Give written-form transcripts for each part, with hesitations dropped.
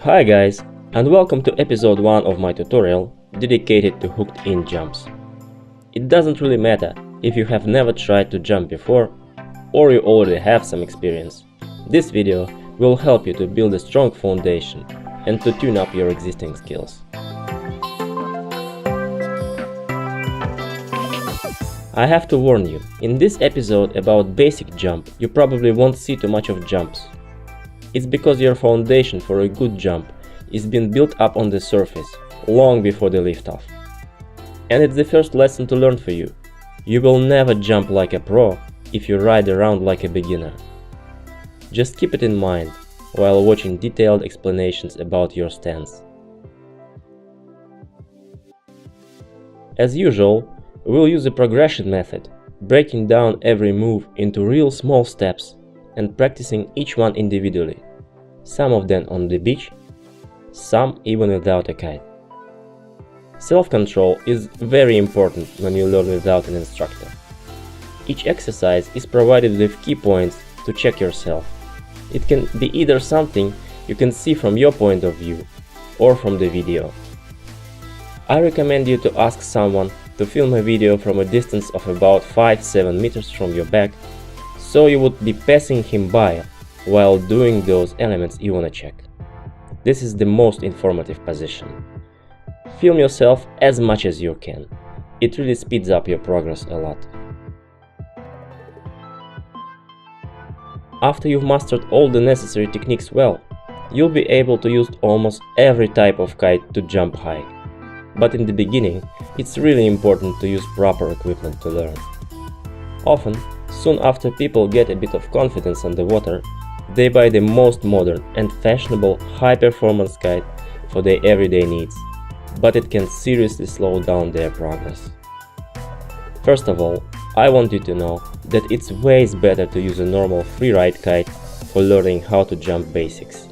Hi guys, and welcome to episode 1 of my tutorial dedicated to hooked-in jumps. It doesn't really matter if you have never tried to jump before or you already have some experience. This video will help you to build a strong foundation and to tune up your existing skills. I have to warn you, in this episode about basic jump, you probably won't see too much of jumps. It's because your foundation for a good jump is being built up on the surface long before the liftoff. And it's the first lesson to learn for you. You will never jump like a pro if you ride around like a beginner. Just keep it in mind while watching detailed explanations about your stance. As usual, we'll use a progression method, breaking down every move into real small steps and practicing each one individually, some of them on the beach, some even without a kite. Self-control is very important when you learn without an instructor. Each exercise is provided with key points to check yourself. It can be either something you can see from your point of view or from the video. I recommend you to ask someone to film a video from a distance of about 5-7 meters from your back, so you would be passing him by while doing those elements you wanna check. This is the most informative position. Film yourself as much as you can. It really speeds up your progress a lot. After you've mastered all the necessary techniques well, you'll be able to use almost every type of kite to jump high. But in the beginning, it's really important to use proper equipment to learn. Often, soon after people get a bit of confidence on the water, they buy the most modern and fashionable high-performance kite for their everyday needs, but it can seriously slow down their progress. First of all, I want you to know that it's ways better to use a normal freeride kite for learning how to jump basics.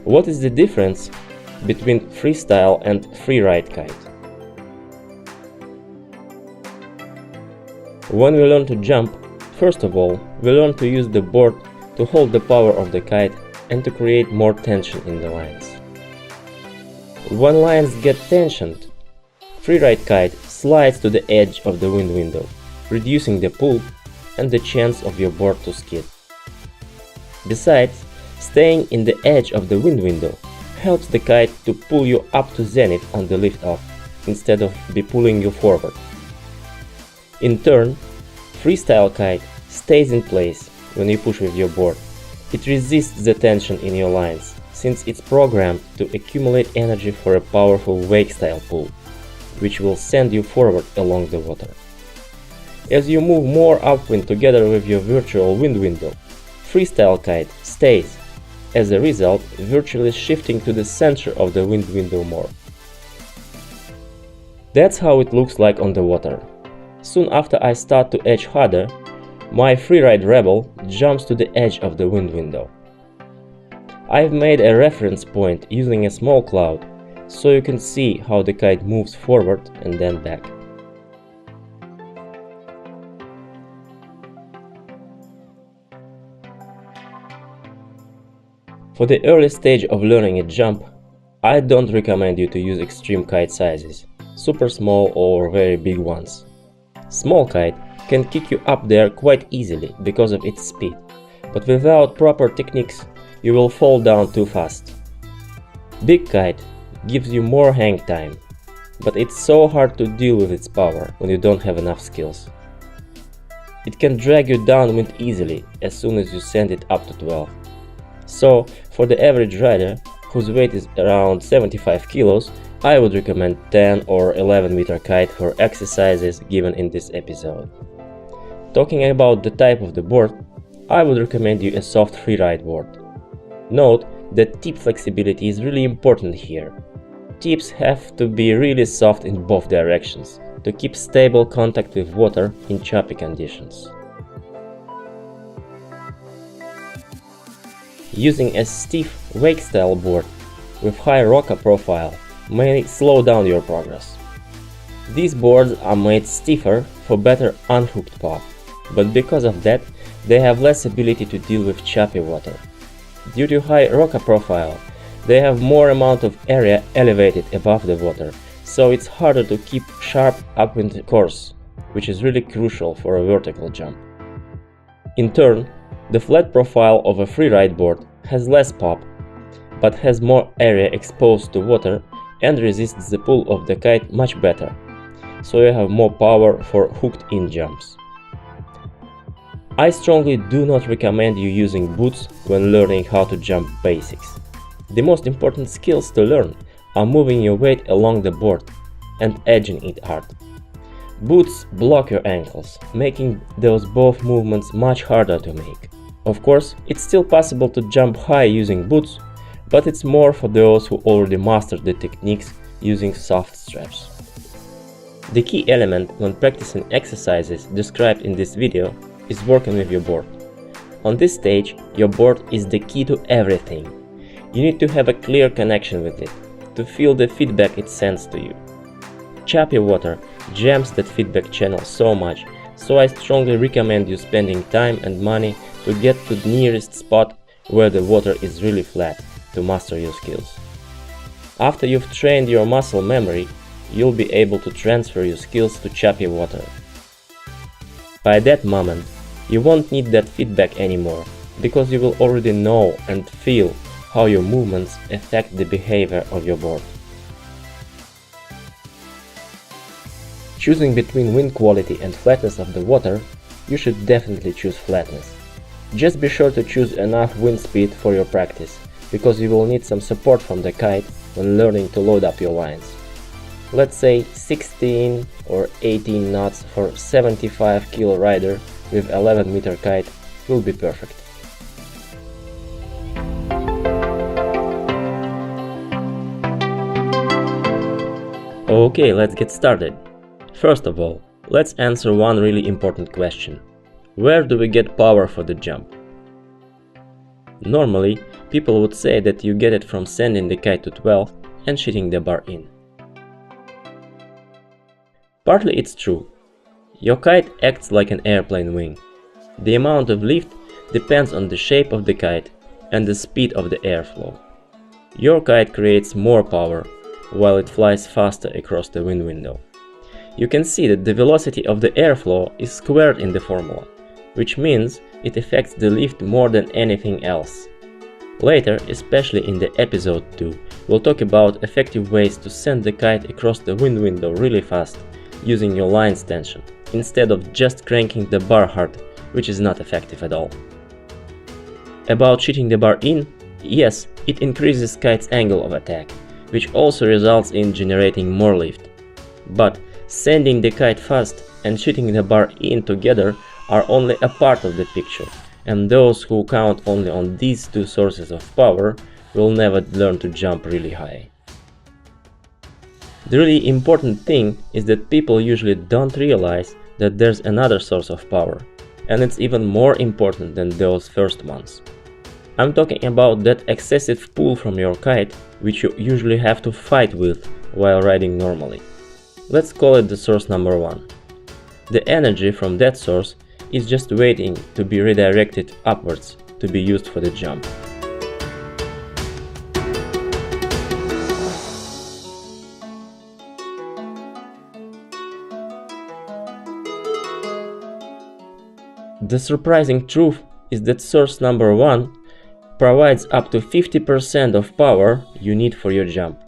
What is the difference between freestyle and freeride kite? When we learn to jump, first of all, we learn to use the board to hold the power of the kite and to create more tension in the lines. When lines get tensioned, freeride kite slides to the edge of the wind window, reducing the pull and the chance of your board to skid. Besides, staying in the edge of the wind window helps the kite to pull you up to zenith on the liftoff instead of be pulling you forward. In turn, freestyle kite stays in place when you push with your board. It resists the tension in your lines, since it's programmed to accumulate energy for a powerful wake-style pull, which will send you forward along the water. As you move more upwind together with your virtual wind window, freestyle kite stays, as a result virtually shifting to the center of the wind window more. That's how it looks like on the water. Soon after I start to edge harder, my freeride Rebel jumps to the edge of the wind window. I've made a reference point using a small cloud, so you can see how the kite moves forward and then back. For the early stage of learning a jump, I don't recommend you to use extreme kite sizes, super small or very big ones. Small kite can kick you up there quite easily because of its speed, but without proper techniques, you will fall down too fast. Big kite gives you more hang time, but it's so hard to deal with its power when you don't have enough skills. It can drag you downwind easily as soon as you send it up to 12. So, for the average rider, whose weight is around 75 kilos, I would recommend 10 or 11 meter kite for exercises given in this episode. Talking about the type of the board, I would recommend you a soft freeride board. Note that tip flexibility is really important here. Tips have to be really soft in both directions to keep stable contact with water in choppy conditions. Using a stiff wake-style board with high rocker profile may slow down your progress. These boards are made stiffer for better unhooked pop, but because of that, they have less ability to deal with choppy water. Due to high rocker profile, they have more amount of area elevated above the water, so it's harder to keep sharp upwind course, which is really crucial for a vertical jump. In turn, the flat profile of a freeride board has less pop, but has more area exposed to water and resists the pull of the kite much better, so you have more power for hooked-in jumps. I strongly do not recommend you using boots when learning how to jump basics. The most important skills to learn are moving your weight along the board and edging it hard. Boots block your ankles, making those both movements much harder to make. Of course, it's still possible to jump high using boots, but it's more for those who already mastered the techniques using soft straps. The key element when practicing exercises described in this video is working with your board. On this stage, your board is the key to everything. You need to have a clear connection with it, to feel the feedback it sends to you. Choppy water jams that feedback channel so much, so I strongly recommend you spending time and money to get to the nearest spot where the water is really flat to master your skills. After you've trained your muscle memory, you'll be able to transfer your skills to choppy water. By that moment, you won't need that feedback anymore, because you will already know and feel how your movements affect the behavior of your board. Choosing between wind quality and flatness of the water, you should definitely choose flatness. Just be sure to choose enough wind speed for your practice, because you will need some support from the kite when learning to load up your lines. Let's say 16 or 18 knots for 75 kg rider with 11 meter kite will be perfect. Okay, let's get started. First of all, let's answer one really important question. Where do we get power for the jump? Normally, people would say that you get it from sending the kite to 12 and shooting the bar in. Partly it's true. Your kite acts like an airplane wing. The amount of lift depends on the shape of the kite and the speed of the airflow. Your kite creates more power while it flies faster across the wind window. You can see that the velocity of the airflow is squared in the formula, which means it affects the lift more than anything else. Later, especially in the episode 2, we'll talk about effective ways to send the kite across the wind window really fast using your line's tension, instead of just cranking the bar hard, which is not effective at all. About shooting the bar in, yes, it increases kite's angle of attack, which also results in generating more lift. But sending the kite fast and shooting the bar in together are only a part of the picture, and those who count only on these two sources of power will never learn to jump really high. The really important thing is that people usually don't realize that there's another source of power, and it's even more important than those first ones. I'm talking about that excessive pull from your kite, which you usually have to fight with while riding normally. Let's call it the source number 1. The energy from that source is just waiting to be redirected upwards to be used for the jump. The surprising truth is that source number 1 provides up to 50% of power you need for your jump.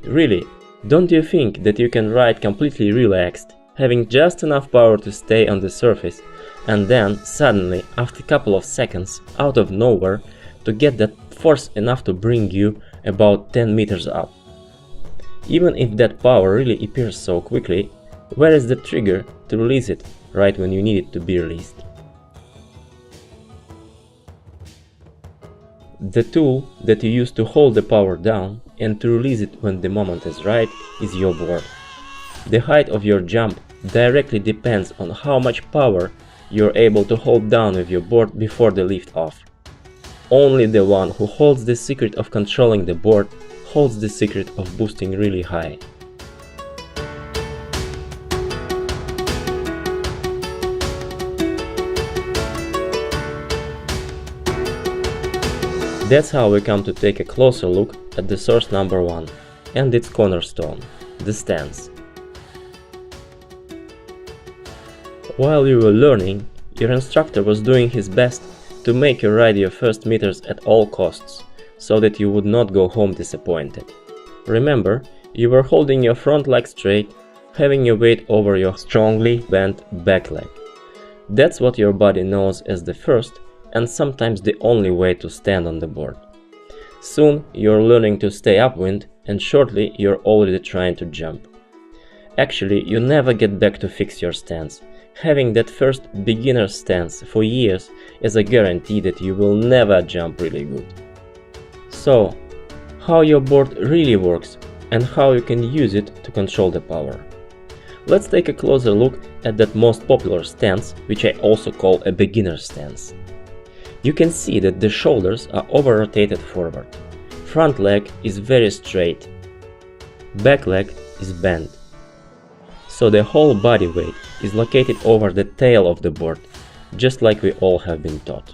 Really, don't you think that you can ride completely relaxed, having just enough power to stay on the surface, and then suddenly, after a couple of seconds, out of nowhere, to get that force enough to bring you about 10 meters up? Even if that power really appears so quickly, where is the trigger to release it right when you need it to be released? The tool that you use to hold the power down and to release it when the moment is right is your board. The height of your jump directly depends on how much power you're able to hold down with your board before the lift off. Only the one who holds the secret of controlling the board holds the secret of boosting really high. That's how we come to take a closer look at the source number 1 and its cornerstone, the stance. While you were learning, your instructor was doing his best to make you ride your first meters at all costs, so that you would not go home disappointed. Remember, you were holding your front leg straight, having your weight over your strongly bent back leg. That's what your body knows as the first and sometimes the only way to stand on the board. Soon you're learning to stay upwind, and shortly you're already trying to jump. Actually, you never get back to fix your stance. Having that first beginner stance for years is a guarantee that you will never jump really good. So, how your board really works and how you can use it to control the power. Let's take a closer look at that most popular stance, which I also call a beginner stance. You can see that the shoulders are over-rotated forward. Front leg is very straight. Back leg is bent. So the whole body weight is located over the tail of the board, just like we all have been taught.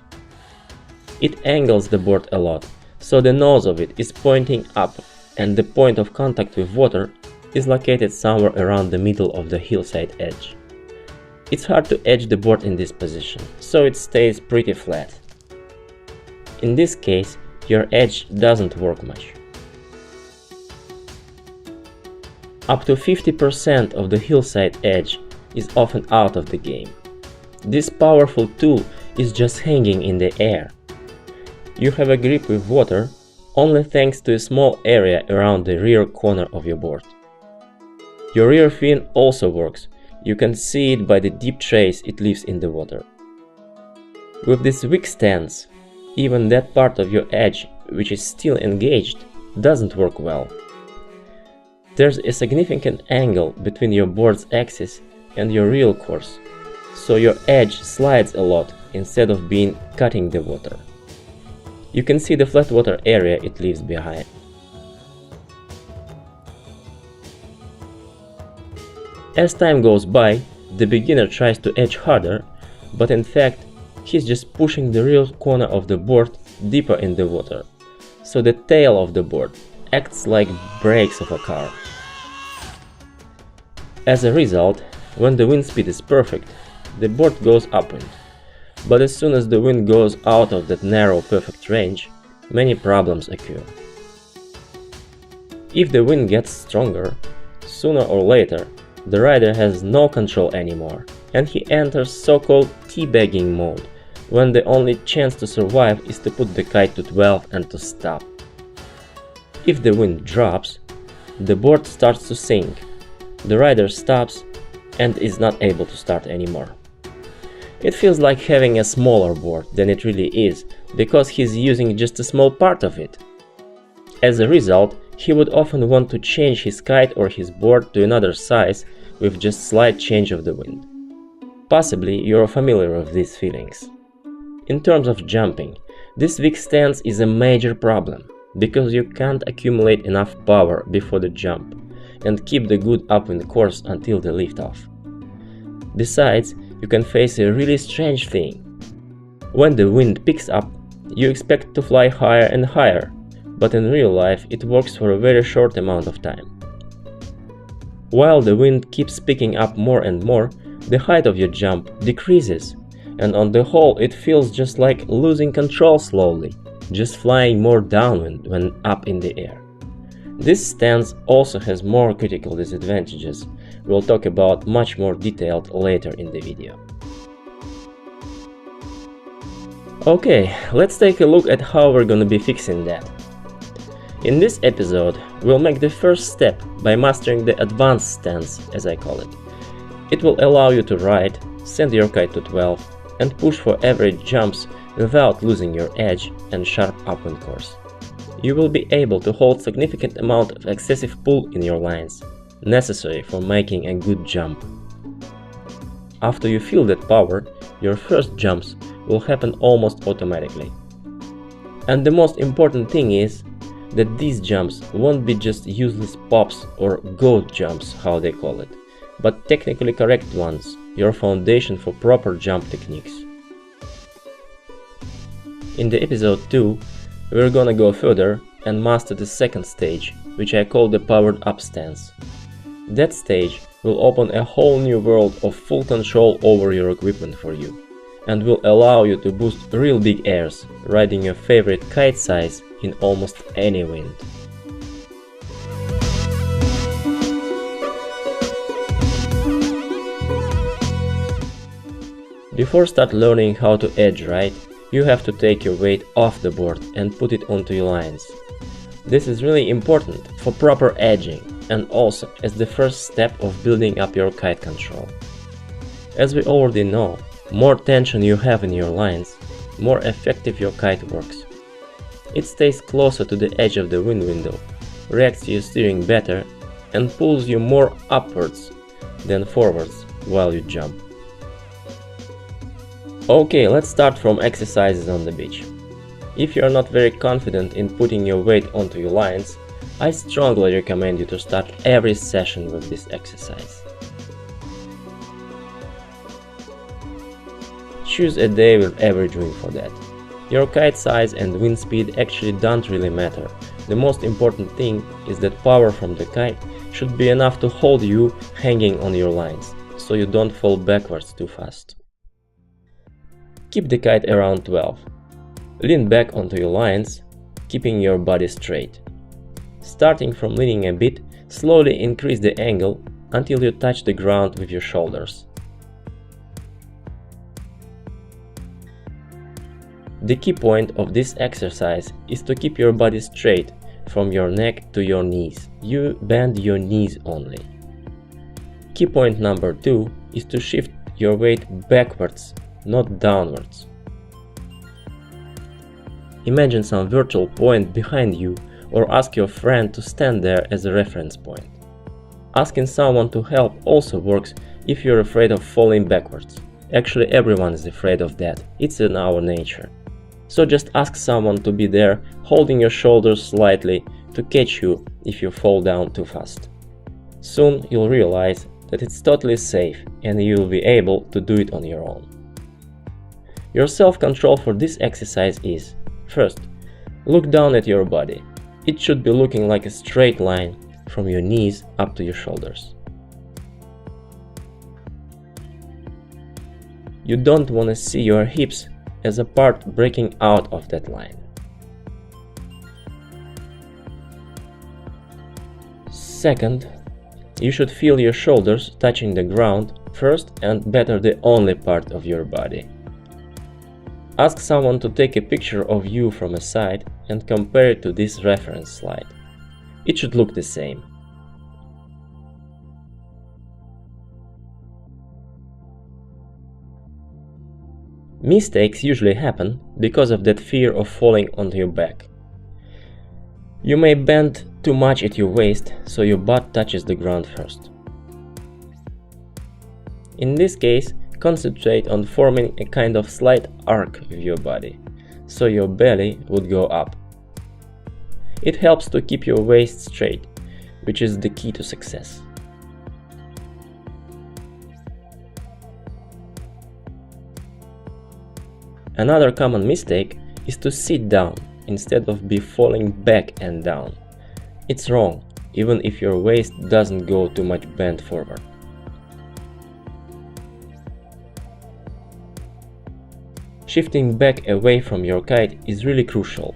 It angles the board a lot, so the nose of it is pointing up and the point of contact with water is located somewhere around the middle of the hillside edge. It's hard to edge the board in this position, so it stays pretty flat. In this case, your edge doesn't work much. Up to 50% of the hillside edge is often out of the game. This powerful tool is just hanging in the air. You have a grip with water only thanks to a small area around the rear corner of your board. Your rear fin also works. You can see it by the deep trace it leaves in the water. With this weak stance, even that part of your edge which is still engaged doesn't work well. There's a significant angle between your board's axis and your real course, so your edge slides a lot instead of being cutting the water. You can see the flat water area it leaves behind. As time goes by, the beginner tries to edge harder, but in fact, he's just pushing the real corner of the board deeper in the water, so the tail of the board acts like brakes of a car. As a result, when the wind speed is perfect, the board goes upwind. But as soon as the wind goes out of that narrow perfect range, many problems occur. If the wind gets stronger, sooner or later, the rider has no control anymore, and he enters so-called teabagging mode, when the only chance to survive is to put the kite to 12 and to stop. If the wind drops, the board starts to sink. The rider stops and is not able to start anymore. It feels like having a smaller board than it really is, because he's using just a small part of it. As a result, he would often want to change his kite or his board to another size with just slight change of the wind. Possibly you're familiar with these feelings. In terms of jumping, this weak stance is a major problem, because you can't accumulate enough power before the jump and keep the good upwind course until the liftoff. Besides, you can face a really strange thing. When the wind picks up, you expect to fly higher and higher, but in real life it works for a very short amount of time. While the wind keeps picking up more and more, the height of your jump decreases, and on the whole it feels just like losing control slowly, just flying more downwind when up in the air. This stance also has more critical disadvantages. We'll talk about much more detailed later in the video. Okay, let's take a look at how we're gonna be fixing that. In this episode, we'll make the first step by mastering the advanced stance, as I call it. It will allow you to ride, send your kite to 12, and push for average jumps without losing your edge and sharp upwind course. You will be able to hold significant amount of excessive pull in your lines, necessary for making a good jump. After you feel that power, your first jumps will happen almost automatically. And the most important thing is that these jumps won't be just useless pops or goat jumps, how they call it, but technically correct ones, your foundation for proper jump techniques. In the episode 2, we're gonna go further and master the second stage, which I call the powered up stance. That stage will open a whole new world of full control over your equipment for you, and will allow you to boost real big airs, riding your favorite kite size in almost any wind. Before start learning how to edge ride, you have to take your weight off the board and put it onto your lines. This is really important for proper edging and also as the first step of building up your kite control. As we already know, more tension you have in your lines, more effective your kite works. It stays closer to the edge of the wind window, reacts to your steering better and pulls you more upwards than forwards while you jump. Okay, let's start from exercises on the beach. If you are not very confident in putting your weight onto your lines, I strongly recommend you to start every session with this exercise. Choose a day with average wind for that. Your kite size and wind speed actually don't really matter. The most important thing is that power from the kite should be enough to hold you hanging on your lines, so you don't fall backwards too fast. Keep the kite around 12. Lean back onto your lines, keeping your body straight. Starting from leaning a bit, slowly increase the angle until you touch the ground with your shoulders. The key point of this exercise is to keep your body straight from your neck to your knees. You bend your knees only. Key point number 2 is to shift your weight backwards, not downwards. Imagine some virtual point behind you or ask your friend to stand there as a reference point. Asking someone to help also works if you're afraid of falling backwards. Actually, everyone is afraid of that. It's in our nature. So just ask someone to be there, holding your shoulders slightly to catch you if you fall down too fast. Soon you'll realize that it's totally safe and you'll be able to do it on your own. Your self-control for this exercise is: first, look down at your body. It should be looking like a straight line from your knees up to your shoulders. You don't want to see your hips as a part breaking out of that line. Second, you should feel your shoulders touching the ground first and better the only part of your body. Ask someone to take a picture of you from a side and compare it to this reference slide. It should look the same. Mistakes usually happen because of that fear of falling onto your back. You may bend too much at your waist, so your butt touches the ground first. In this case, concentrate on forming a kind of slight arc with your body, so your belly would go up. It helps to keep your waist straight, which is the key to success. Another common mistake is to sit down instead of be falling back and down. It's wrong, even if your waist doesn't go too much bent forward. Shifting back away from your kite is really crucial,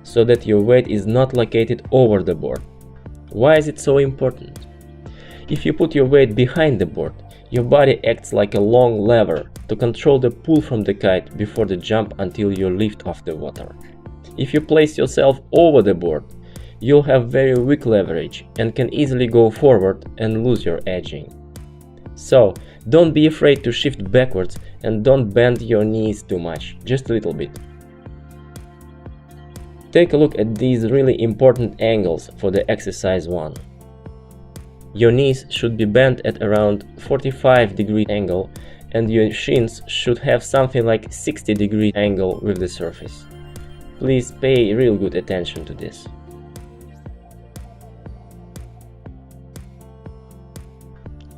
so that your weight is not located over the board. Why is it so important? If you put your weight behind the board, your body acts like a long lever to control the pull from the kite before the jump until you lift off the water. If you place yourself over the board, you'll have very weak leverage and can easily go forward and lose your edging. So, don't be afraid to shift backwards and don't bend your knees too much, just a little bit. Take a look at these really important angles for the exercise 1. Your knees should be bent at around 45-degree angle and your shins should have something like 60-degree angle with the surface. Please pay real good attention to this.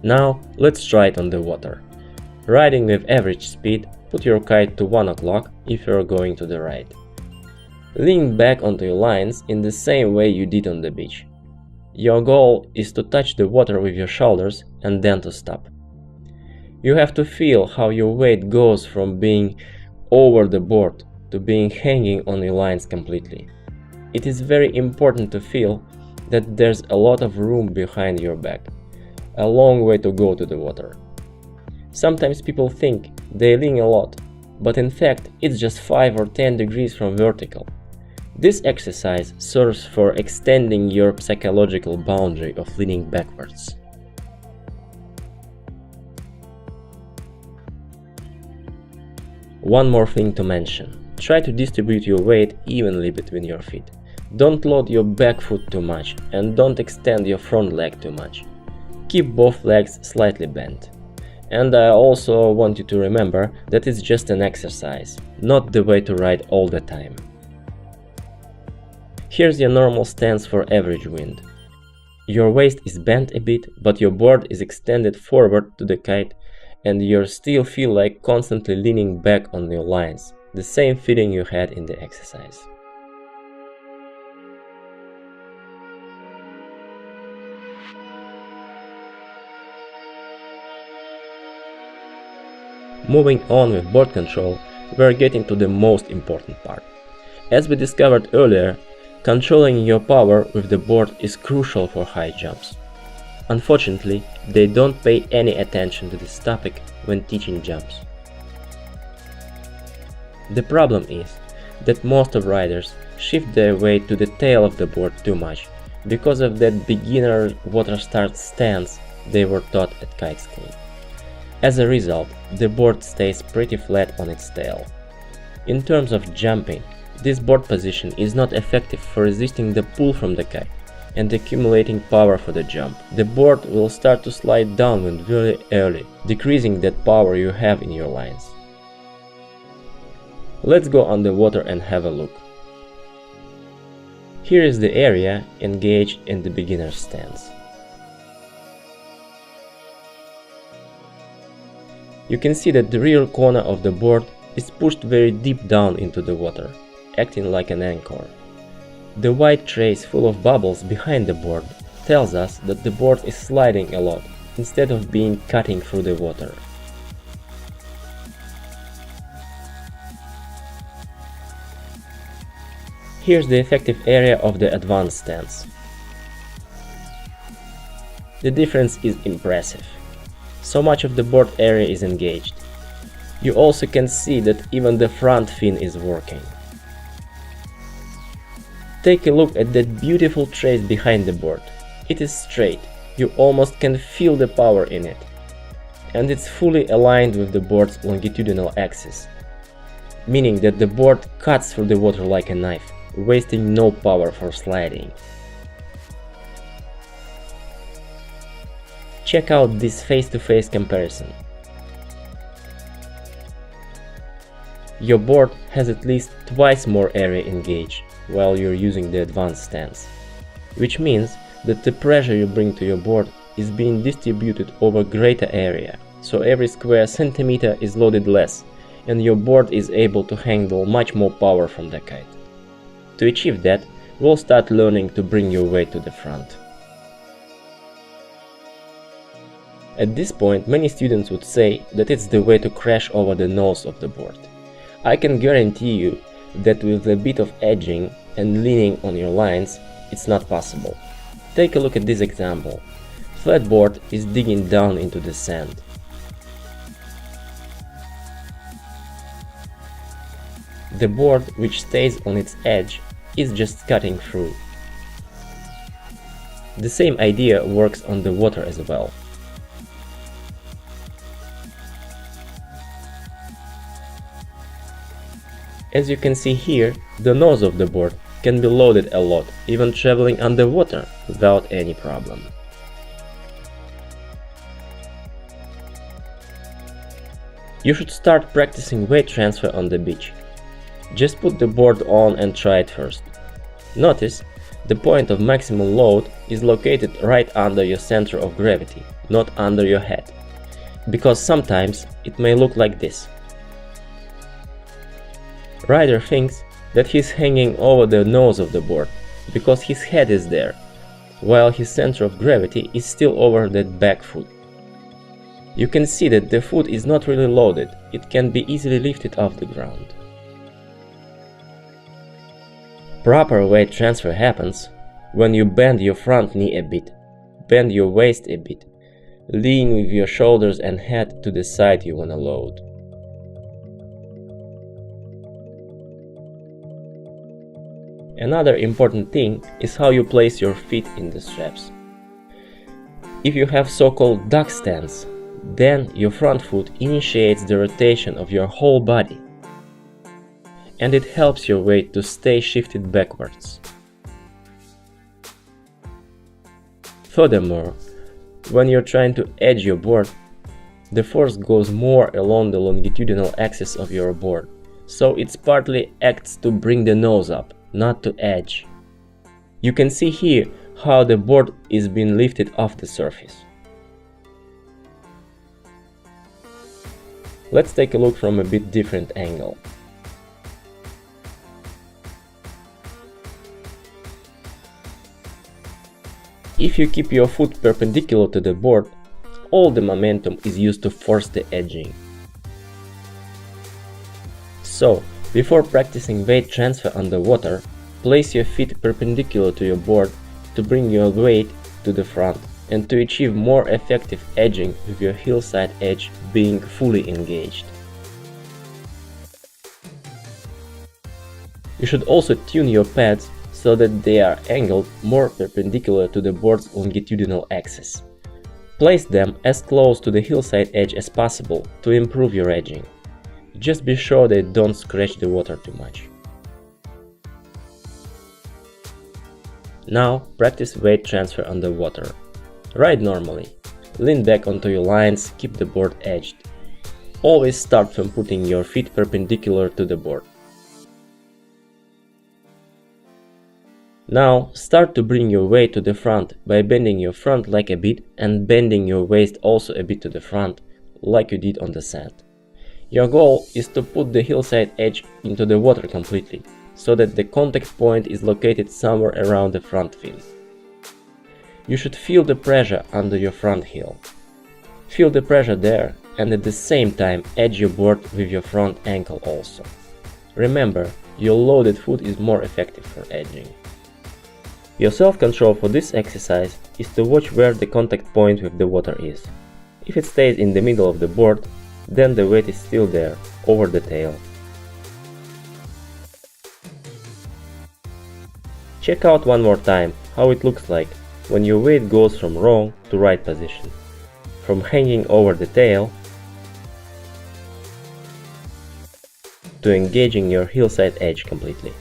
Now let's try it on the water. Riding with average speed, put your kite to 1 o'clock if you are going to the right. Lean back onto your lines in the same way you did on the beach. Your goal is to touch the water with your shoulders and then to stop. You have to feel how your weight goes from being over the board to being hanging on your lines completely. It is very important to feel that there's a lot of room behind your back, a long way to go to the water. Sometimes people think they lean a lot, but in fact it's just 5 or 10 degrees from vertical. This exercise serves for extending your psychological boundary of leaning backwards. One more thing to mention. Try to distribute your weight evenly between your feet. Don't load your back foot too much and don't extend your front leg too much. Keep both legs slightly bent. And I also want you to remember that it's just an exercise, not the way to ride all the time. Here's your normal stance for average wind. Your waist is bent a bit, but your board is extended forward to the kite and you still feel like constantly leaning back on your lines, the same feeling you had in the exercise. Moving on with board control, we are getting to the most important part. As we discovered earlier, controlling your power with the board is crucial for high jumps. Unfortunately, they don't pay any attention to this topic when teaching jumps. The problem is that most of riders shift their weight to the tail of the board too much because of that beginner water start stance they were taught at kite school. As a result, the board stays pretty flat on its tail. In terms of jumping, this board position is not effective for resisting the pull from the kite and accumulating power for the jump. The board will start to slide downwind very early, decreasing that power you have in your lines. Let's go underwater and have a look. Here is the area engaged in the beginner stance. You can see that the rear corner of the board is pushed very deep down into the water, acting like an anchor. The white trace full of bubbles behind the board tells us that the board is sliding a lot instead of being cutting through the water. Here's the effective area of the advanced stance. The difference is impressive. So much of the board area is engaged. You also can see that even the front fin is working. Take a look at that beautiful trace behind the board. It is straight, you almost can feel the power in it. And it's fully aligned with the board's longitudinal axis, meaning that the board cuts through the water like a knife, wasting no power for sliding. Check out this face-to-face comparison. Your board has at least twice more area engaged while you're using the advanced stance, which means that the pressure you bring to your board is being distributed over greater area, so every square centimeter is loaded less and your board is able to handle much more power from the kite. To achieve that, we'll start learning to bring your weight to the front. At this point, many students would say that it's the way to crash over the nose of the board. I can guarantee you that with a bit of edging and leaning on your lines, it's not possible. Take a look at this example. Flat board is digging down into the sand. The board, which stays on its edge, is just cutting through. The same idea works on the water as well. As you can see here, the nose of the board can be loaded a lot, even traveling underwater without any problem. You should start practicing weight transfer on the beach. Just put the board on and try it first. Notice, the point of maximum load is located right under your center of gravity, not under your head, because sometimes it may look like this. Rider thinks that he's hanging over the nose of the board, because his head is there, while his center of gravity is still over that back foot. You can see that the foot is not really loaded, it can be easily lifted off the ground. Proper weight transfer happens when you bend your front knee a bit, bend your waist a bit, lean with your shoulders and head to the side you wanna load. Another important thing is how you place your feet in the straps. If you have so-called duck stance, then your front foot initiates the rotation of your whole body, and it helps your weight to stay shifted backwards. Furthermore, when you're trying to edge your board, the force goes more along the longitudinal axis of your board, so it partly acts to bring the nose up, not to edge. You can see here how the board is being lifted off the surface. Let's take a look from a bit different angle. If you keep your foot perpendicular to the board, all the momentum is used to force the edging. So, before practicing weight transfer underwater, place your feet perpendicular to your board to bring your weight to the front and to achieve more effective edging with your hillside edge being fully engaged. You should also tune your pads so that they are angled more perpendicular to the board's longitudinal axis. Place them as close to the hillside edge as possible to improve your edging. Just be sure they don't scratch the water too much. Now practice weight transfer underwater. Ride normally. Lean back onto your lines, keep the board edged. Always start from putting your feet perpendicular to the board. Now start to bring your weight to the front by bending your front leg a bit and bending your waist also a bit to the front, like you did on the sand. Your goal is to put the hillside edge into the water completely, so that the contact point is located somewhere around the front fin. You should feel the pressure under your front heel. Feel the pressure there and at the same time edge your board with your front ankle also. Remember, your loaded foot is more effective for edging. Your self-control for this exercise is to watch where the contact point with the water is. If it stays in the middle of the board, then the weight is still there, over the tail. Check out one more time how it looks like when your weight goes from wrong to right position, from hanging over the tail to engaging your hillside edge completely.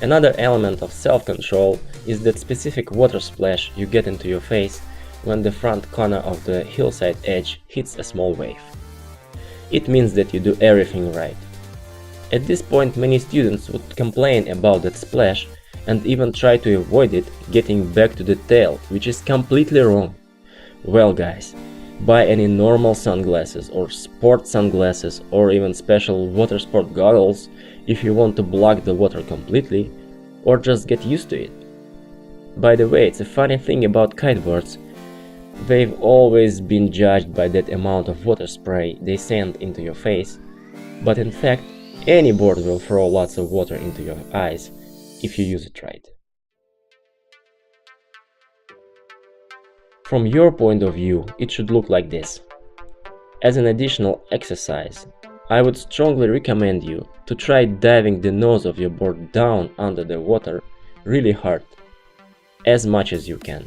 Another element of self-control is that specific water splash you get into your face when the front corner of the hillside edge hits a small wave. It means that you do everything right. At this point, many students would complain about that splash and even try to avoid it getting back to the tail, which is completely wrong. Well guys, buy any normal sunglasses or sport sunglasses or even special water sport goggles if you want to block the water completely, or just get used to it. By the way, it's a funny thing about kiteboards. They've always been judged by that amount of water spray they send into your face, but in fact, any board will throw lots of water into your eyes if you use it right. From your point of view, it should look like this. As an additional exercise, I would strongly recommend you to try diving the nose of your board down under the water really hard, as much as you can.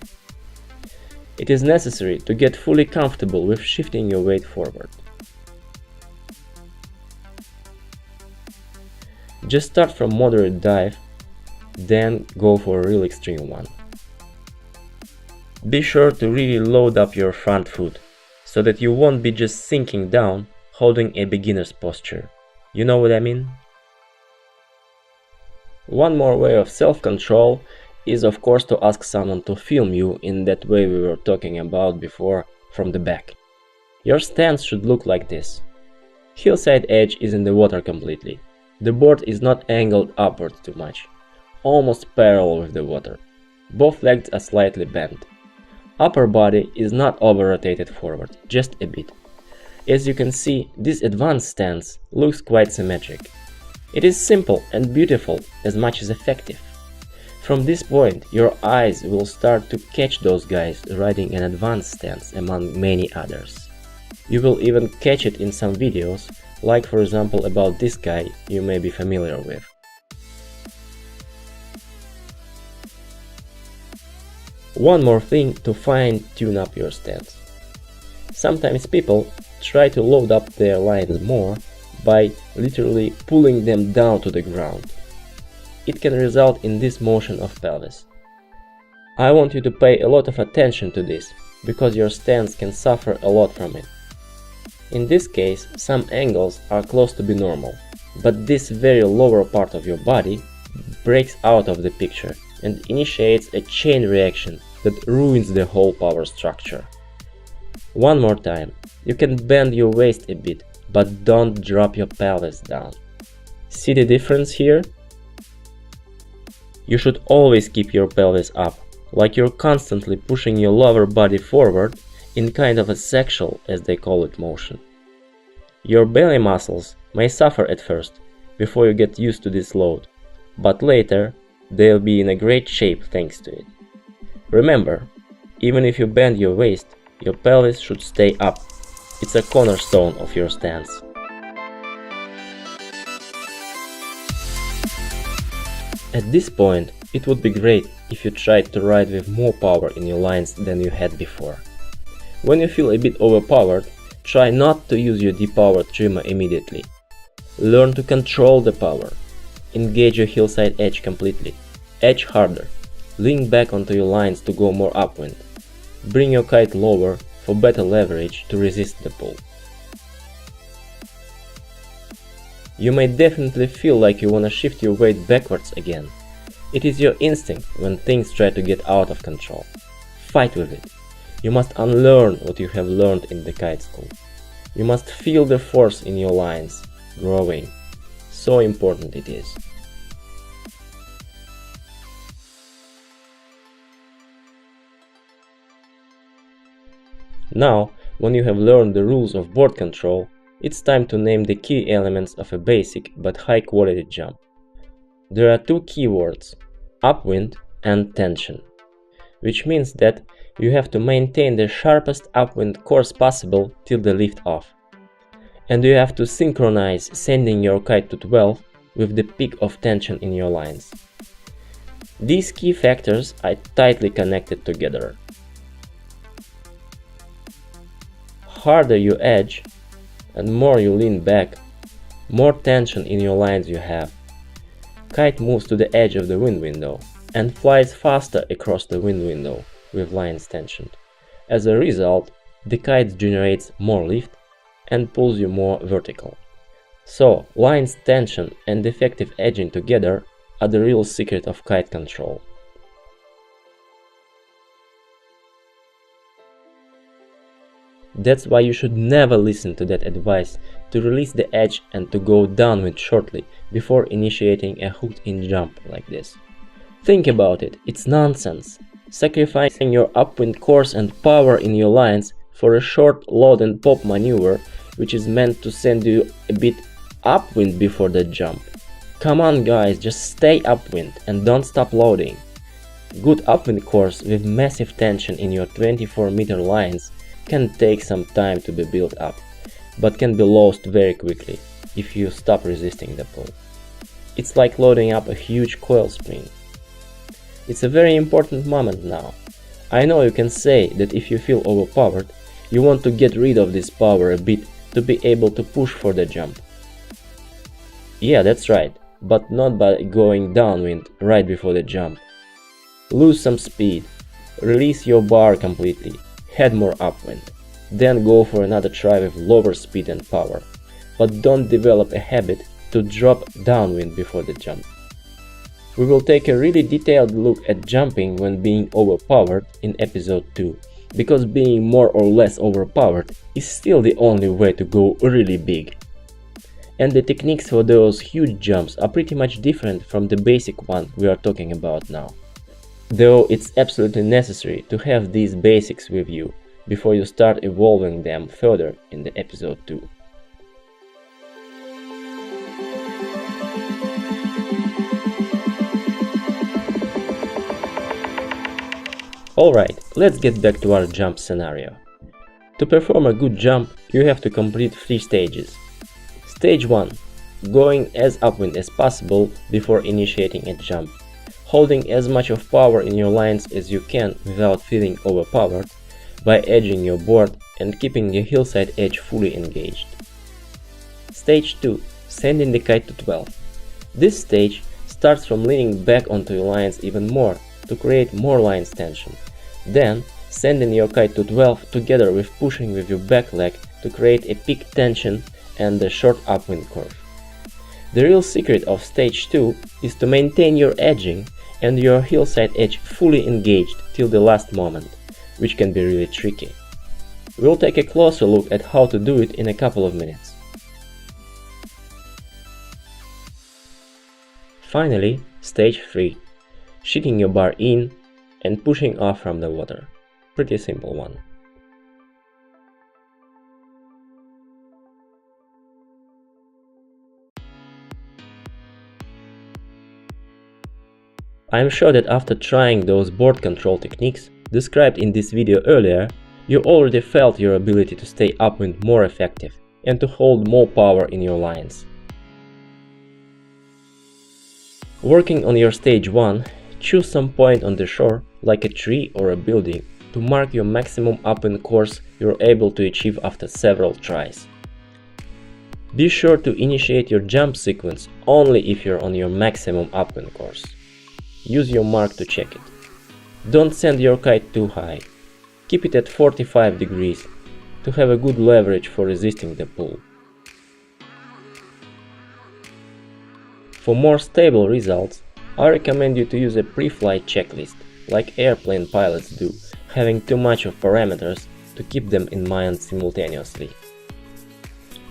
It is necessary to get fully comfortable with shifting your weight forward. Just start from moderate dive, then go for a real extreme one. Be sure to really load up your front foot, so that you won't be just sinking down holding a beginner's posture. You know what I mean? One more way of self-control is of course to ask someone to film you in that way we were talking about before, from the back. Your stance should look like this. Hillside edge is in the water completely. The board is not angled upward too much, almost parallel with the water. Both legs are slightly bent. Upper body is not over-rotated forward, just a bit. As you can see, this advanced stance looks quite symmetric. It is simple and beautiful as much as effective. From this point, your eyes will start to catch those guys riding an advanced stance among many others. You will even catch it in some videos, like for example about this guy you may be familiar with. One more thing to fine-tune up your stance. Sometimes people try to load up their lines more by literally pulling them down to the ground. It can result in this motion of pelvis. I want you to pay a lot of attention to this, because your stance can suffer a lot from it. In this case, some angles are close to be normal, but this very lower part of your body breaks out of the picture and initiates a chain reaction that ruins the whole power structure. One more time, you can bend your waist a bit, but don't drop your pelvis down. See the difference here? You should always keep your pelvis up, like you're constantly pushing your lower body forward in kind of a sexual, as they call it, motion. Your belly muscles may suffer at first, before you get used to this load, but later they'll be in a great shape thanks to it. Remember, even if you bend your waist, your pelvis should stay up. It's a cornerstone of your stance. At this point, it would be great if you tried to ride with more power in your lines than you had before. When you feel a bit overpowered, try not to use your depowered trimmer immediately. Learn to control the power. Engage your hillside edge completely. Edge harder. Lean back onto your lines to go more upwind. Bring your kite lower for better leverage to resist the pull. You may definitely feel like you wanna shift your weight backwards again. It is your instinct when things try to get out of control. Fight with it. You must unlearn what you have learned in the kite school. You must feel the force in your lines growing. So important it is. Now, when you have learned the rules of board control, it's time to name the key elements of a basic but high quality jump. There are two keywords, upwind and tension, which means that you have to maintain the sharpest upwind course possible till the lift off. And you have to synchronize sending your kite to 12 with the peak of tension in your lines. These key factors are tightly connected together. Harder you edge and more you lean back, more tension in your lines you have. Kite moves to the edge of the wind window and flies faster across the wind window with lines tensioned. As a result, the kite generates more lift and pulls you more vertical. So, lines tension and effective edging together are the real secret of kite control. That's why you should never listen to that advice to release the edge and to go downwind shortly before initiating a hooked-in jump like this. Think about it, it's nonsense. Sacrificing your upwind course and power in your lines for a short load and pop maneuver which is meant to send you a bit upwind before the jump. Come on guys, just stay upwind and don't stop loading. Good upwind course with massive tension in your 24-meter lines can take some time to be built up, but can be lost very quickly if you stop resisting the pull. It's like loading up a huge coil spring. It's a very important moment now. I know you can say that if you feel overpowered, you want to get rid of this power a bit to be able to push for the jump. Yeah, that's right, but not by going downwind right before the jump. Lose some speed, release your bar completely, head more upwind, then go for another try with lower speed and power, but don't develop a habit to drop downwind before the jump. We will take a really detailed look at jumping when being overpowered in episode 2, because being more or less overpowered is still the only way to go really big. And the techniques for those huge jumps are pretty much different from the basic one we are talking about now. Though it's absolutely necessary to have these basics with you before you start evolving them further in the episode 2. Alright, let's get back to our jump scenario. To perform a good jump, you have to complete 3 stages. Stage 1. Going as upwind as possible before initiating a jump, holding as much of power in your lines as you can without feeling overpowered, by edging your board and keeping the hillside edge fully engaged. Stage 2. Sending the kite to 12. This stage starts from leaning back onto your lines even more to create more lines tension. Then, sending your kite to 12 together with pushing with your back leg to create a peak tension and a short upwind curve. The real secret of stage 2 is to maintain your edging and your hillside edge fully engaged till the last moment, which can be really tricky. We'll take a closer look at how to do it in a couple of minutes. Finally, stage 3. Shooting your bar in and pushing off from the water. Pretty simple one. I'm sure that after trying those board control techniques described in this video earlier, you already felt your ability to stay upwind more effective and to hold more power in your lines. Working on your stage 1, choose some point on the shore, like a tree or a building, to mark your maximum upwind course you're able to achieve after several tries. Be sure to initiate your jump sequence only if you're on your maximum upwind course. Use your mark to check it. Don't send your kite too high. Keep it at 45 degrees to have a good leverage for resisting the pull. For more stable results, I recommend you to use a pre-flight checklist, like airplane pilots do, having too much of parameters to keep them in mind simultaneously.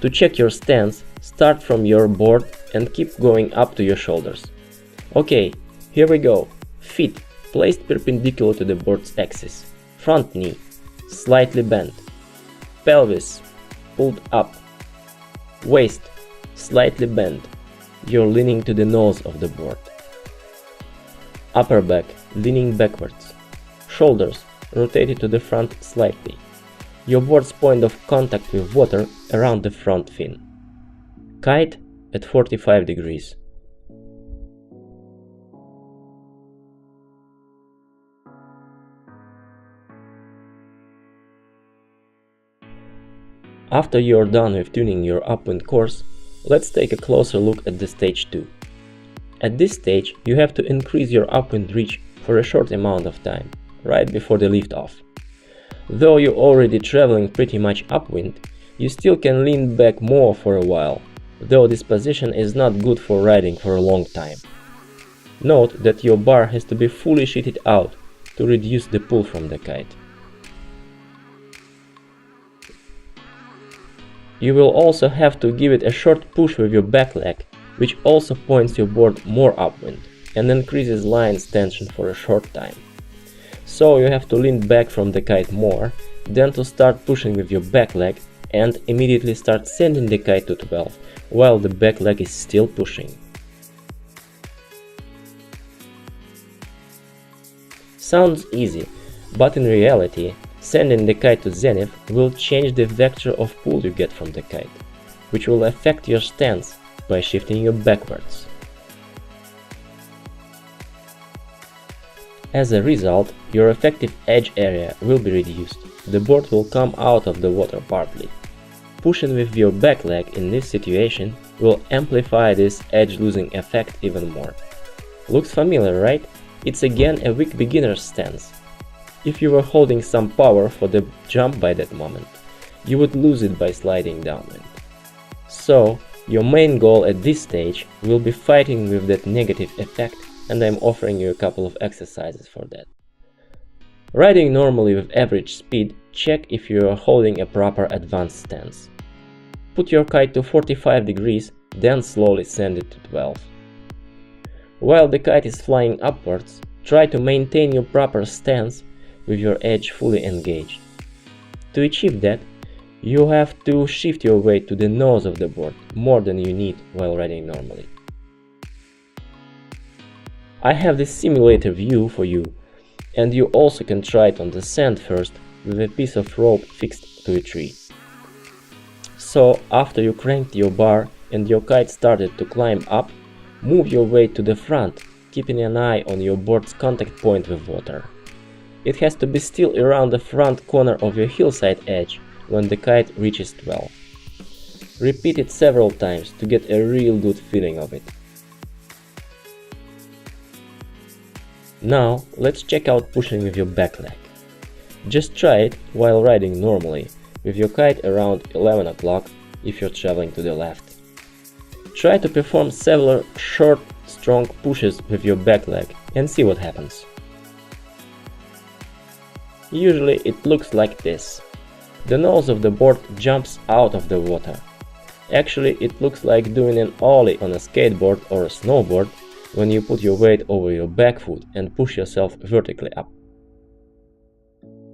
To check your stance, start from your board and keep going up to your shoulders. Okay, here we go. Feet placed perpendicular to the board's axis. Front knee slightly bent. Pelvis pulled up. Waist slightly bent. You're leaning to the nose of the board. Upper back leaning backwards. Shoulders rotated to the front slightly. Your board's point of contact with water around the front fin. Kite at 45 degrees. After you're done with tuning your upwind course, let's take a closer look at the stage 2. At this stage, you have to increase your upwind reach for a short amount of time, right before the liftoff. Though you're already traveling pretty much upwind, you still can lean back more for a while, though this position is not good for riding for a long time. Note that your bar has to be fully sheeted out to reduce the pull from the kite. You will also have to give it a short push with your back leg, which also points your board more upwind and increases lines tension for a short time. So you have to lean back from the kite more, then to start pushing with your back leg and immediately start sending the kite to 12 while the back leg is still pushing. Sounds easy, but in reality, sending the kite to zenith will change the vector of pull you get from the kite, which will affect your stance by shifting you backwards. As a result, your effective edge area will be reduced. The board will come out of the water partly. Pushing with your back leg in this situation will amplify this edge losing effect even more. Looks familiar, right? It's again a weak beginner's stance. If you were holding some power for the jump by that moment, you would lose it by sliding downwind. So, your main goal at this stage will be fighting with that negative effect and I'm offering you a couple of exercises for that. Riding normally with average speed, check if you are holding a proper advanced stance. Put your kite to 45 degrees, then slowly send it to 12. While the kite is flying upwards, try to maintain your proper stance with your edge fully engaged. To achieve that, you have to shift your weight to the nose of the board more than you need while riding normally. I have this simulator view for you, and you also can try it on the sand first with a piece of rope fixed to a tree. So after you cranked your bar and your kite started to climb up, move your weight to the front, keeping an eye on your board's contact point with water. It has to be still around the front corner of your hillside edge when the kite reaches 12. Repeat it several times to get a real good feeling of it. Now let's check out pushing with your back leg. Just try it while riding normally, with your kite around 11 o'clock if you're traveling to the left. Try to perform several short, strong pushes with your back leg and see what happens. Usually it looks like this. The nose of the board jumps out of the water. Actually, it looks like doing an ollie on a skateboard or a snowboard when you put your weight over your back foot and push yourself vertically up.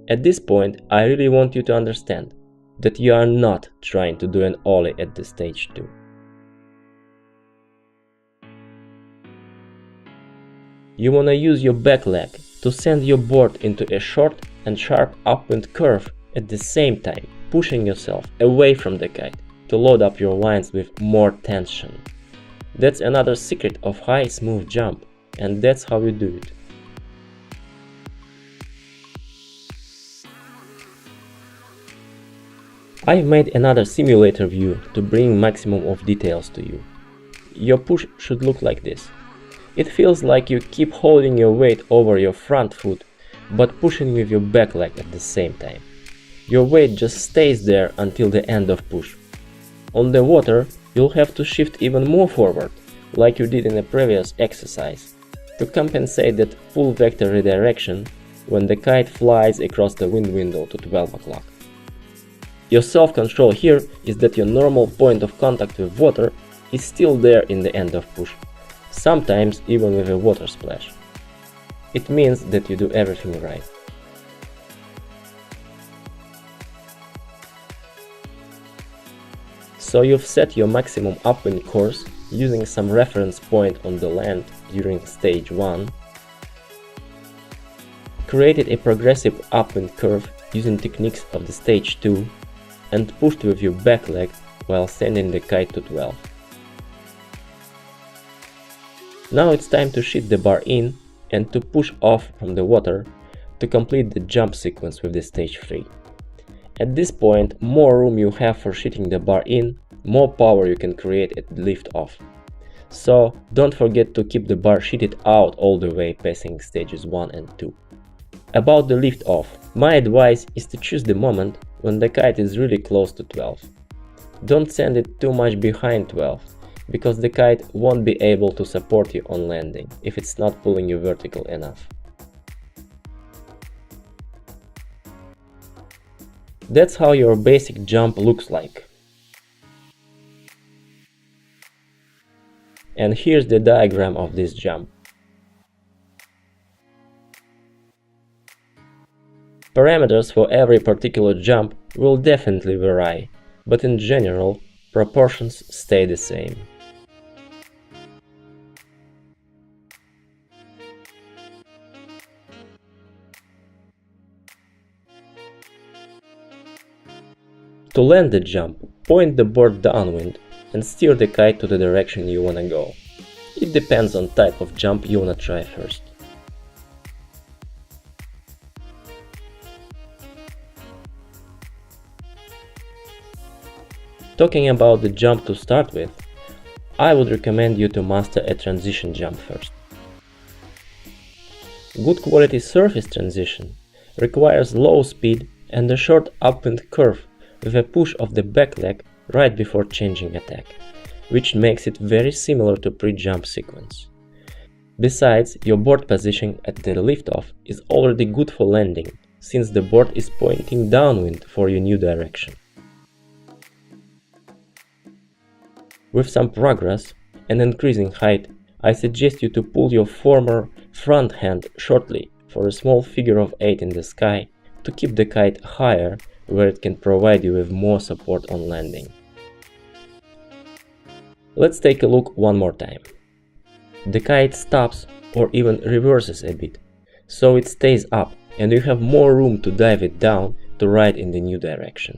At this point, I really want you to understand that you are not trying to do an ollie at the stage 2. You wanna use your back leg to send your board into a short and sharp upwind curve at the same time, pushing yourself away from the kite to load up your lines with more tension. That's another secret of high smooth jump, and that's how you do it. I've made another simulator view to bring maximum of details to you. Your push should look like this. It feels like you keep holding your weight over your front foot, but pushing with your back leg at the same time. Your weight just stays there until the end of push. On the water, you'll have to shift even more forward, like you did in the previous exercise, to compensate that full vector redirection when the kite flies across the wind window to 12 o'clock. Your self-control here is that your normal point of contact with water is still there in the end of push, sometimes even with a water splash. It means that you do everything right. So you've set your maximum upwind course using some reference point on the land during stage 1, created a progressive upwind curve using techniques of the stage 2, and pushed with your back leg while sending the kite to 12. Now it's time to sheet the bar in and to push off from the water to complete the jump sequence with the stage 3. At this point, more room you have for sheeting the bar in, more power you can create at lift off. So don't forget to keep the bar sheeted out all the way passing stages 1 and 2. About the lift off, my advice is to choose the moment when the kite is really close to 12. Don't send it too much behind 12, because the kite won't be able to support you on landing if it's not pulling you vertical enough. That's how your basic jump looks like. And here's the diagram of this jump. Parameters for every particular jump will definitely vary, but in general, proportions stay the same. To land the jump, point the board downwind and steer the kite to the direction you wanna go. It depends on type of jump you wanna try first. Talking about the jump to start with, I would recommend you to master a transition jump first. Good quality surface transition requires low speed and a short upwind curve with a push of the back leg right before changing attack, which makes it very similar to pre-jump sequence. Besides, your board position at the liftoff is already good for landing, since the board is pointing downwind for your new direction. With some progress and increasing height, I suggest you to pull your former front hand shortly for a small figure of 8 in the sky to keep the kite higher, where it can provide you with more support on landing. Let's take a look one more time. The kite stops or even reverses a bit, so it stays up and you have more room to dive it down to ride in the new direction.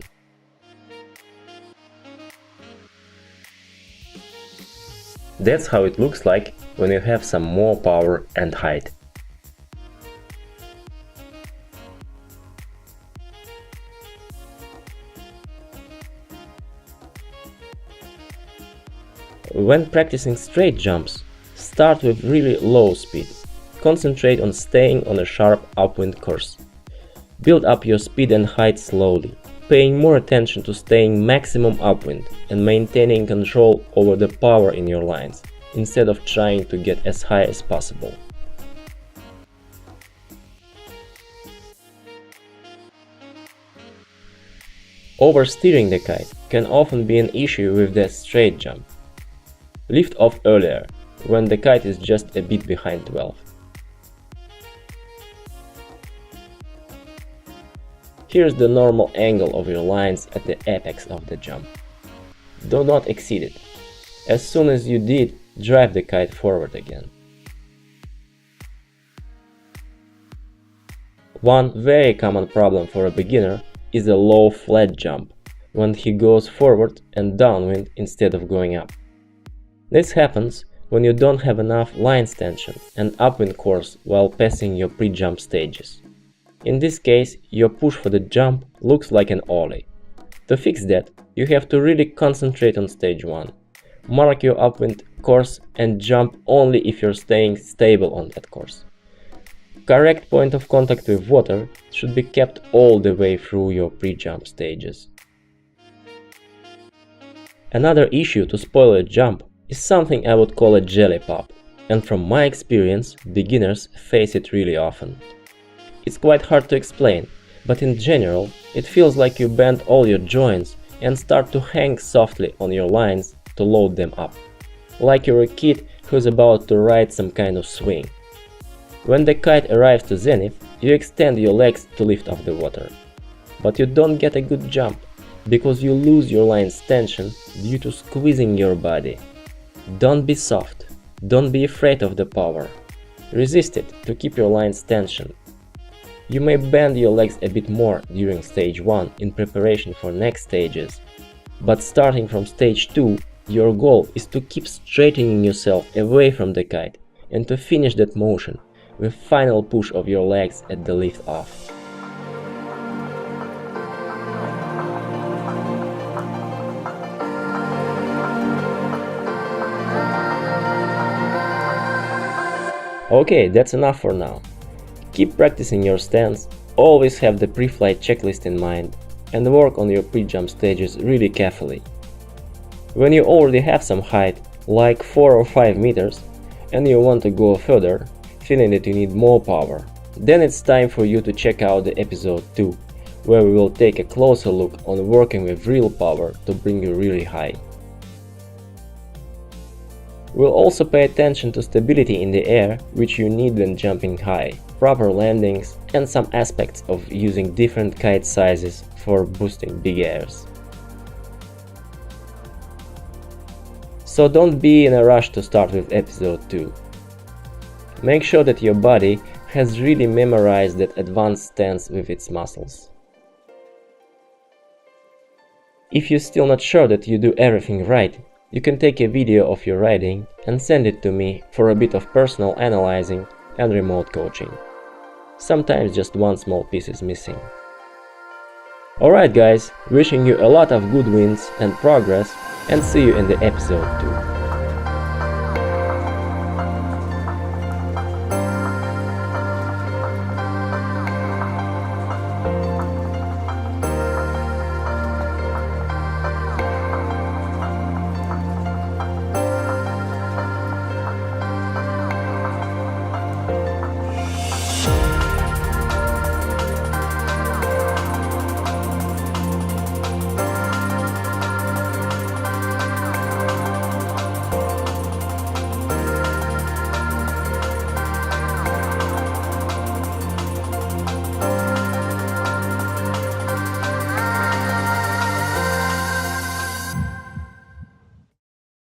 That's how it looks like when you have some more power and height. When practicing straight jumps, start with really low speed. Concentrate on staying on a sharp upwind course. Build up your speed and height slowly, paying more attention to staying maximum upwind and maintaining control over the power in your lines, instead of trying to get as high as possible. Oversteering the kite can often be an issue with the straight jump. Lift off earlier, when the kite is just a bit behind 12. Here's the normal angle of your lines at the apex of the jump. Do not exceed it. As soon as you did, drive the kite forward again. One very common problem for a beginner is a low flat jump, when he goes forward and downwind instead of going up. This happens when you don't have enough lines tension and upwind course while passing your pre-jump stages. In this case, your push for the jump looks like an ollie. To fix that, you have to really concentrate on stage 1. Mark your upwind course and jump only if you're staying stable on that course. Correct point of contact with water should be kept all the way through your pre-jump stages. Another issue to spoil a jump is something I would call a jelly pop, and from my experience, beginners face it really often. It's quite hard to explain, but in general, it feels like you bend all your joints and start to hang softly on your lines to load them up, like you're a kid who's about to ride some kind of swing. When the kite arrives to zenith, you extend your legs to lift off the water, but you don't get a good jump, because you lose your line's tension due to squeezing your body. Don't be soft, don't be afraid of the power. Resist it to keep your line's tension. You may bend your legs a bit more during stage 1 in preparation for next stages, but starting from stage 2, your goal is to keep straightening yourself away from the kite and to finish that motion with final push of your legs at the lift off. Okay, that's enough for now. Keep practicing your stance, always have the pre-flight checklist in mind, and work on your pre-jump stages really carefully. When you already have some height, like 4 or 5 meters, and you want to go further, feeling that you need more power, then it's time for you to check out the episode 2, where we will take a closer look on working with real power to bring you really high. We'll also pay attention to stability in the air, which you need when jumping high, proper landings, and some aspects of using different kite sizes for boosting big airs. So don't be in a rush to start with episode 2. Make sure that your body has really memorized that advanced stance with its muscles. If you're still not sure that you do everything right, you can take a video of your riding and send it to me for a bit of personal analyzing and remote coaching. Sometimes just one small piece is missing. Alright guys, wishing you a lot of good wins and progress, and see you in the episode 2.